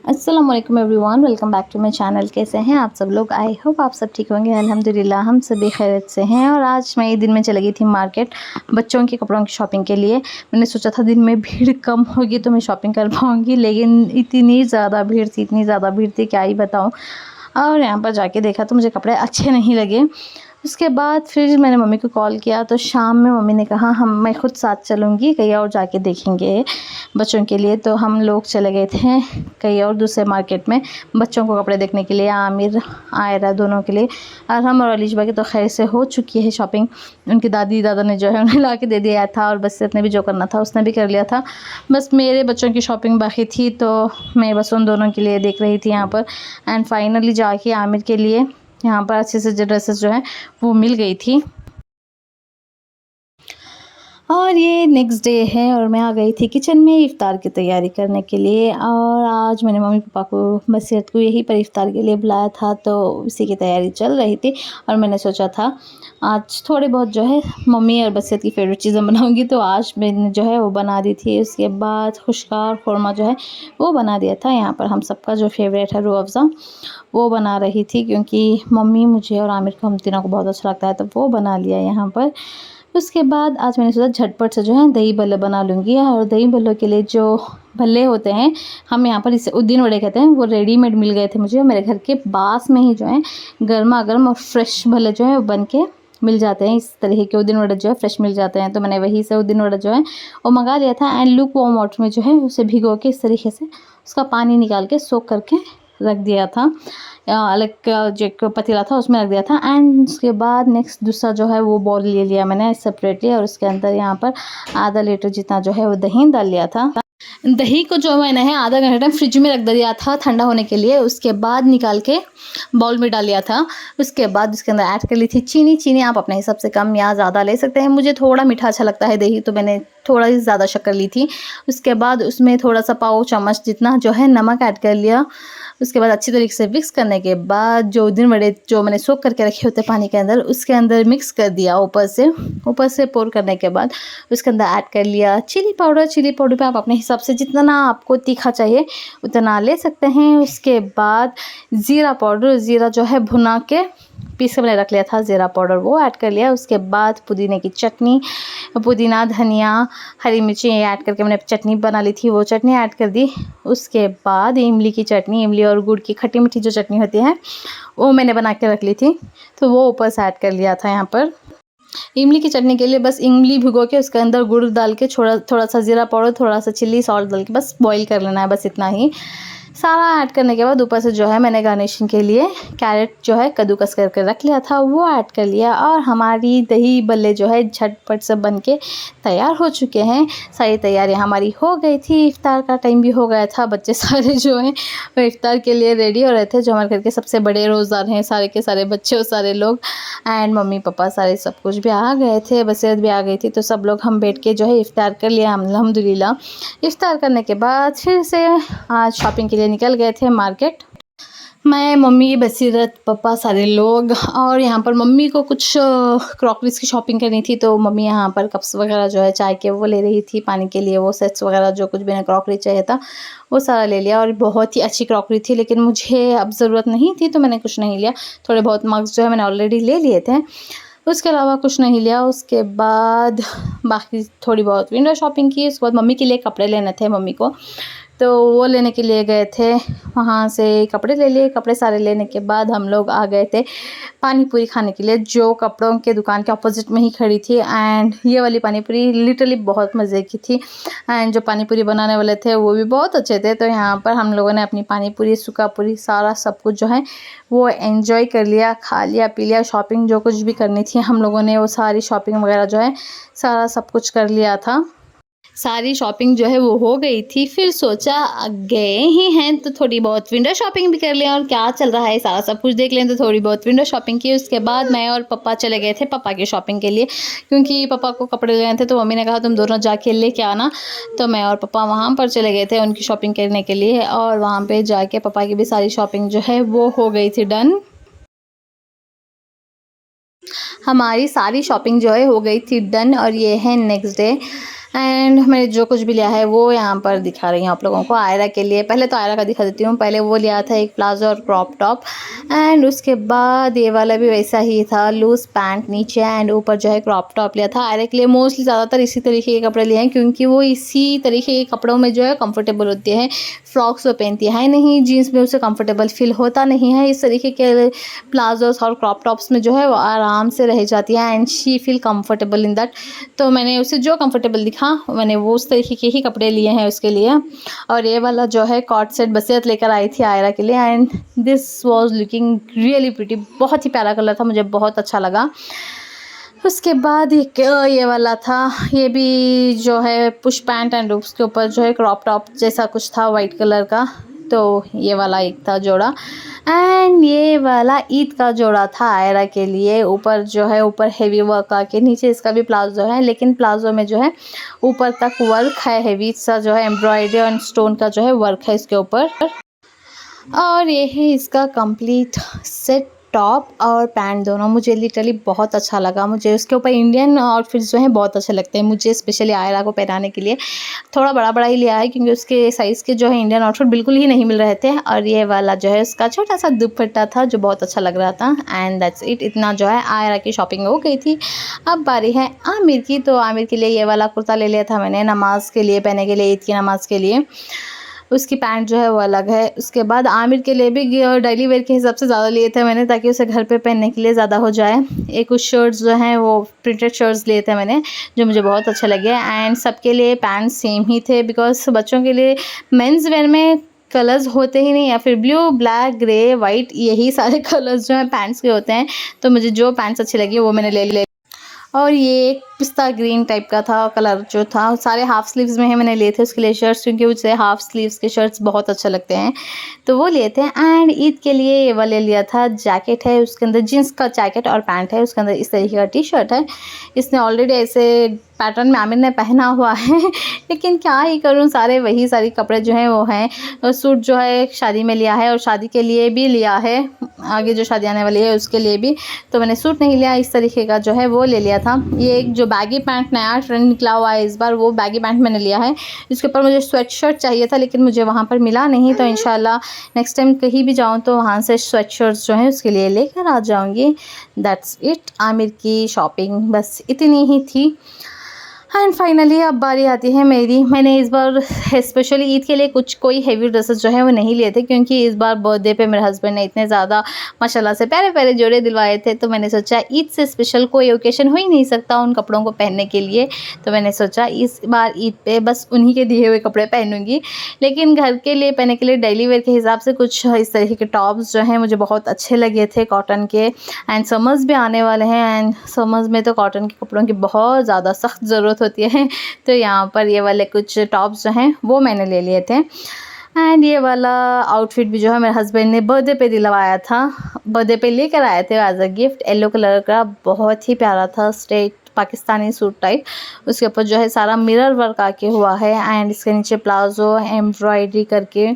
अस्सलाम वालेकुम everyone, welcome back to my channel. कैसे हैं आप सब लोग? आई होप आप सब ठीक होंगे। अल्हम्दुलिल्लाह हम सभी खैरियत से हैं। और आज मैं ये दिन में चली गई थी मार्केट बच्चों के कपड़ों की शॉपिंग के लिए। मैंने सोचा था दिन में भीड़ कम होगी तो मैं शॉपिंग कर पाऊँगी, लेकिन इतनी ज़्यादा भीड़ थी क्या ही बताऊँ। और यहाँ पर जाके देखा तो मुझे कपड़े अच्छे नहीं लगे। उसके बाद फिर मैंने मम्मी को कॉल किया तो शाम में मम्मी ने कहा मैं खुद साथ चलूँगी, कहीं और जाके देखेंगे बच्चों के लिए। तो हम लोग चले गए थे कहीं और दूसरे मार्केट में बच्चों को कपड़े देखने के लिए, आमिर आयरा दोनों के लिए। और हम और अलीशबा की तो खैर से हो चुकी है शॉपिंग। उनकी दादी दादा ने जो है उन्हें ला के दे दिया था, और बस ने भी जो करना था उसने भी कर लिया था। बस मेरे बच्चों की शॉपिंग बाकी थी, तो मैं बस उन दोनों के लिए देख रही थी यहाँ पर। एंड फाइनली जाके आमिर के लिए यहाँ पर अच्छे से जो ड्रेसेस जो है वो मिल गई थी। और ये नेक्स्ट डे है और मैं आ गई थी किचन में इफ़्तार की तैयारी करने के लिए। और आज मैंने मम्मी पापा को बसीरत को यहीं पर इफ़्तार के लिए बुलाया था, तो इसी की तैयारी चल रही थी। और मैंने सोचा था आज थोड़े बहुत जो है मम्मी और बसीरत की फ़ेवरेट चीज़ें बनाऊंगी, तो आज मैंने जो है वो बना दी थी। उसके बाद खुशकार खुरमा जो है वो बना दिया था। यहाँ पर हम सबका जो फेवरेट है रूह अफ़ज़ा, वो बना रही थी, क्योंकि मम्मी मुझे और आमिर को हम तीनों को बहुत अच्छा लगता है, तो वो बना लिया यहाँ पर। उसके बाद आज मैंने सोचा झटपट से जो है दही भल्ले बना लूँगी। और दही भल्लों के लिए जो भल्ले होते हैं, हम यहाँ पर इसे उद्दीन वड़े कहते हैं, वो रेडीमेड मिल गए थे मुझे। मेरे घर के पास में ही जो है गर्मा गर्म और फ्रेश भल्ले जो है वो बन के मिल जाते हैं। इस तरीके के उद्दीन वड़े जो है फ्रेश मिल जाते हैं, तो मैंने वहीं से उद्दीन वड़ा जो है वो मंगा लिया था। एंड लूक वार्म वाटर में जो है उसे भिगो के इस तरीके से उसका पानी निकाल के सोख करके रख दिया था। अलग जो एक पतीला था उसमें रख दिया था। एंड उसके बाद नेक्स्ट दूसरा जो है वो बॉल ले लिया मैंने सेपरेटली, और उसके अंदर यहाँ पर आधा लीटर जितना जो है वो दही डाल लिया था। दही को जो मैंने है आधा घंटे फ्रिज में रख दिया था ठंडा होने के लिए। उसके बाद निकाल के बाउल में डाल लिया था। उसके बाद उसके अंदर ऐड कर ली थी चीनी आप अपने हिसाब से कम या ज़्यादा ले सकते हैं। मुझे थोड़ा मीठा अच्छा लगता है दही, तो मैंने थोड़ा ही ज़्यादा शक्कर ली थी। उसके बाद उसमें थोड़ा सा पाव चम्मच जितना जो है नमक ऐड कर लिया। उसके बाद अच्छी तरीके से मिक्स करने के बाद जो दिन बड़े जो मैंने सोख करके रखे होते पानी के अंदर, उसके अंदर मिक्स कर दिया। ऊपर से पोर करने के बाद उसके अंदर ऐड कर लिया चिली पाउडर पे आप अपने हिसाब से जितना आपको तीखा चाहिए उतना ले सकते हैं। उसके बाद ज़ीरा पाउडर, ज़ीरा जो है भुना के पीस के मैंने रख लिया था ज़ीरा पाउडर, वो ऐड कर लिया। उसके बाद पुदीने की चटनी, पुदीना धनिया हरी मिर्ची ऐड करके मैंने चटनी बना ली थी, वो चटनी ऐड कर दी। उसके बाद इमली की चटनी, इमली और गुड़ की खट्टी मीठी जो चटनी होती है वो मैंने बना के रख ली थी, तो वो ऊपर से ऐड कर लिया था। यहाँ पर इमली की चटनी के लिए बस इमली भिगो के उसके अंदर गुड़ डाल के थोड़ा सा ज़ीरा पाउडर, थोड़ा सा चिल्ली सॉल्ट डाल के बस बॉईल कर लेना है, बस इतना ही। सारा ऐड करने के बाद ऊपर से जो है मैंने गार्निशिंग के लिए कैरेट जो है कद्दूकस करके रख लिया था, वो ऐड कर लिया। और हमारी दही बल्ले जो है झटपट से बन के तैयार हो चुके हैं। सारी तैयारी हमारी हो गई थी, इफ़्तार का टाइम भी हो गया था। बच्चे सारे जो हैं वो इफ़्तार के लिए रेडी हो रहे थे। जो हमारे घर के सबसे बड़े रोज़दार हैं, सारे के सारे बच्चे और सारे लोग, एंड मम्मी पापा सारे सब कुछ भी आ गए थे, बसीरत भी आ गई थी। तो सब लोग हम बैठ के जो है इफ़्तार कर लिया अल्हम्दुलिल्लाह। इफ़्तार करने के बाद फिर से आज शॉपिंग के लिए निकल गए थे मार्केट। मैं, मम्मी, बसीरत, पापा सारे लोग। और यहाँ पर मम्मी को कुछ क्रॉकरीज़ की शॉपिंग करनी थी, तो मम्मी यहाँ पर कप्स वगैरह जो है चाय के वो ले रही थी, पानी के लिए वो सेट्स वगैरह जो कुछ भी क्रॉकरी चाहिए था वो सारा ले लिया। और बहुत ही अच्छी क्रॉकरी थी, लेकिन मुझे अब ज़रूरत नहीं थी तो मैंने कुछ नहीं लिया। थोड़े बहुत मग्स जो है मैंने ऑलरेडी ले लिए थे, उसके अलावा कुछ नहीं लिया। उसके बाद बाकी थोड़ी बहुत विंडो शॉपिंग की। उसके बाद मम्मी के लिए कपड़े लेने थे मम्मी को, तो वो लेने के लिए गए थे। वहाँ से कपड़े ले लिए। कपड़े सारे लेने के बाद हम लोग आ गए थे पानी पूरी खाने के लिए, जो कपड़ों के दुकान के ऑपोजिट में ही खड़ी थी। एंड ये वाली पानी पूरी लिटरली बहुत मज़े की थी। एंड जो पानी पूरी बनाने वाले थे वो भी बहुत अच्छे थे। तो यहाँ पर हम लोगों ने अपनी पानी पूरी, सूखा पूरी, सारा सब कुछ जो है वो एंजॉय कर लिया, खा लिया, पी लिया। शॉपिंग जो कुछ भी करनी थी हम लोगों ने वो सारी शॉपिंग वगैरह जो है सारा सब कुछ कर लिया था। सारी शॉपिंग जो है वो हो गई थी। फिर सोचा गए ही हैं तो थोड़ी बहुत विंडो शॉपिंग भी कर लें, और क्या चल रहा है सारा सब कुछ देख लें। तो थोड़ी बहुत विंडो शॉपिंग की। उसके बाद मैं और पापा चले गए थे पापा की शॉपिंग के लिए, क्योंकि पापा को कपड़े लेने थे। तो मम्मी ने कहा तुम दोनों जाके लेके आना, तो मैं और पापा वहाँ पर चले गए थे उनकी शॉपिंग करने के लिए। और वहाँ पर जाके पापा की भी सारी शॉपिंग जो है वो हो गई थी डन। हमारी सारी शॉपिंग जो है हो गई थी डन। और ये है नेक्स्ट डे। एंड मैंने जो कुछ भी लिया है वो यहाँ पर दिखा रही हूँ आप लोगों को आयरा के लिए। पहले तो आयरा का दिखा देती हूँ। पहले वो लिया था एक प्लाजो और क्रॉप टॉप, एंड उसके बाद ये वाला भी वैसा ही था, लूज पैंट नीचे एंड ऊपर जो है क्रॉप टॉप लिया था। आयरा के लिए मोस्टली ज़्यादातर इसी तरीके के कपड़े लिए हैं क्योंकि वो इसी तरीके के कपड़ों में जो है कंफर्टेबल होती है। फ्रॉक्स वो पहनती है नहीं, जीन्स में उसे कंफर्टेबल फील होता नहीं है। इस तरीके के प्लाजोस और क्रॉप टॉप्स में जो है वो आराम से रह जाती है and she feel comfortable in that. तो मैंने उसे जो कंफर्टेबल दिखा मैंने वो उस तरीके के ही कपड़े लिए हैं उसके लिए। और ये वाला जो है कॉट सेट बसीरत लेकर आई थी आयरा के लिए and this was looking really pretty. बहुत ही प्यारा कलर था, मुझे बहुत अच्छा लगा। उसके बाद ये वाला था, ये भी जो है पुश पैंट एंड उसके ऊपर जो है क्रॉप टॉप जैसा कुछ था वाइट कलर का। तो ये वाला एक था जोड़ा एंड ये वाला ईद का जोड़ा था आयरा के लिए। ऊपर जो है ऊपर हेवी वर्क आके नीचे इसका भी प्लाजो है, लेकिन प्लाजो में जो है ऊपर तक वर्क है, हेवी सा जो है एम्ब्रॉयडरी और स्टोन का जो है वर्क है इसके ऊपर। और ये है इसका कंप्लीट सेट, टॉप और पैंट दोनों। मुझे लिटरली बहुत अच्छा लगा। मुझे उसके ऊपर इंडियन आउटफिट्स जो हैं बहुत अच्छे लगते हैं। मुझे स्पेशली आयरा को पहनाने के लिए थोड़ा बड़ा बड़ा ही लिया है क्योंकि उसके साइज़ के जो है इंडियन आउटफिट बिल्कुल ही नहीं मिल रहे थे। और ये वाला जो है उसका छोटा सा दुपट्टा था जो बहुत अच्छा लग रहा था एंड दैट्स इट। इतना जो है आयरा की शॉपिंग हो गई थी। अब बारी है आमिर की। तो आमिर के लिए ये वाला कुर्ता ले लिया था मैंने नमाज के लिए पहनने के लिए, ईद की नमाज़ के लिए। उसकी पैंट जो है वो अलग है। उसके बाद आमिर के लिए भी डेली वेयर के हिसाब से ज़्यादा लिए थे मैंने ताकि उसे घर पे पहनने के लिए ज़्यादा हो जाए। एक कुछ शर्ट्स जो हैं वो प्रिंटेड शर्ट्स लिए थे मैंने जो मुझे बहुत अच्छे लगे एंड सबके लिए पैंट सेम ही थे बिकॉज बच्चों के लिए मेंस वेयर में कलर्स होते ही नहीं, या फिर ब्लू, ब्लैक, ग्रे, वाइट, यही सारे कलर्स जो हैं पैंट्स के होते हैं। तो मुझे जो पैंट्स अच्छी लगी वो मैंने ले। और ये एक पिस्ता ग्रीन टाइप का था कलर जो था। सारे हाफ स्लीव्स में है मैंने लिए थे उसके लिए शर्ट्स क्योंकि मुझे हाफ स्लीव्स के शर्ट्स बहुत अच्छे लगते हैं तो वो लिए थे। एंड ईद के लिए ये वाले लिया था, जैकेट है उसके अंदर, जीन्स का जैकेट और पैंट है, उसके अंदर इस तरीके का टी शर्ट है। इसने ऑलरेडी ऐसे पैटर्न में आमिर ने पहना हुआ है लेकिन क्या ही करूँ, सारी कपड़े जो हैं वो हैं। सूट जो है शादी में लिया है और शादी के लिए भी लिया है, आगे जो शादी आने वाली है उसके लिए भी। तो मैंने सूट नहीं लिया, इस तरीके का जो है वो ले लिया था। ये एक जो बैगी पैंट नया ट्रेंड निकला हुआ है इस बार, वो बैगी पैंट मैंने लिया है। इसके ऊपर मुझे स्वेट शर्ट चाहिए था लेकिन मुझे वहाँ पर मिला नहीं, तो इंशाल्लाह नेक्स्ट टाइम कहीं भी जाऊँ तो वहाँ से स्वेट शर्ट्स जो हैं उसके लिए लेकर आ जाऊँगी। That's it. आमिर की शॉपिंग बस इतनी ही थी। एंड फाइनली अब बारी आती है मेरी। मैंने इस बार स्पेशली ईद के लिए कोई हेवी ड्रेसेस जो है वो नहीं लिए थे क्योंकि इस बार बर्थडे पे मेरे हस्बैंड ने इतने ज़्यादा माशाल्लाह से प्यारे प्यारे जोड़े दिलवाए थे। तो मैंने सोचा ईद से स्पेशल कोई ओकेशन हो ही नहीं सकता उन कपड़ों को पहनने के लिए। तो मैंने सोचा इस बार ईद पे बस उन्हीं के दिए हुए कपड़े पहनूंगी। लेकिन घर के लिए पहनने के लिए डेली वेयर के हिसाब से कुछ इस तरीके के टॉप्स जो हैं मुझे बहुत अच्छे लगे थे कॉटन के। एंड समर्स भी आने वाले हैं एंड समर्स में तो कॉटन के कपड़ों की बहुत ज़्यादा सख्त ज़रूरत होती है। तो यहाँ पर ये वाले कुछ टॉप्स जो हैं वो मैंने ले लिए थे। एंड ये वाला आउटफिट भी जो है मेरे हस्बैंड ने बर्थडे पे दिलवाया था, बर्थडे पे लेकर आए थे as a gift. Yellow colour का बहुत ही प्यारा था, स्ट्रेट पाकिस्तानी सूट टाइप। उसके ऊपर जो है सारा मिरर वर्क आके हुआ है एंड इसके नीचे प्लाजो एम्ब्रॉयडरी करके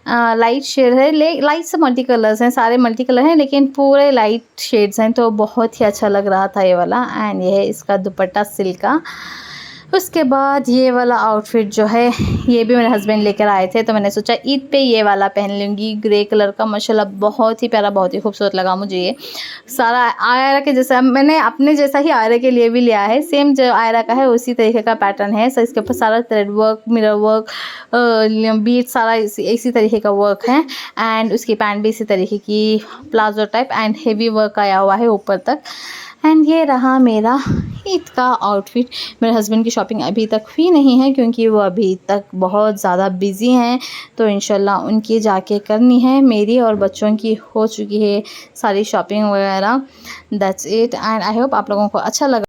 लाइट शेड है। लाइट से मल्टी कलर्स हैं, सारे मल्टी कलर हैं लेकिन पूरे लाइट शेड्स हैं। तो बहुत ही अच्छा लग रहा था ये वाला। एंड ये है इसका दुपट्टा सिल्क का। उसके बाद ये वाला आउटफिट जो है ये भी मेरे हस्बैंड लेकर आए थे तो मैंने सोचा ईद पे ये वाला पहन लूँगी, ग्रे कलर का। माशाल्लाह बहुत ही प्यारा, बहुत ही खूबसूरत लगा मुझे। ये सारा आयरा के जैसा, मैंने अपने जैसा ही आयरा के लिए भी लिया है, सेम जो आयरा का है उसी तरीके का पैटर्न है। सो इसके ऊपर सारा thread work, mirror work, bead सारा इसी तरीके का वर्क है। एंड उसकी पैंट भी इसी तरीके की palazzo type and heavy work आया हुआ है ऊपर तक। एंड ये रहा मेरा ईद का आउटफिट। मेरे हस्बैंड की शॉपिंग अभी तक हुई नहीं है क्योंकि वो अभी तक बहुत ज़्यादा बिज़ी हैं। तो इंशाल्लाह उनकी जाके करनी है। मेरी और बच्चों की हो चुकी है सारी शॉपिंग वगैरह। That's it. And I hope आप लोगों को अच्छा लगा।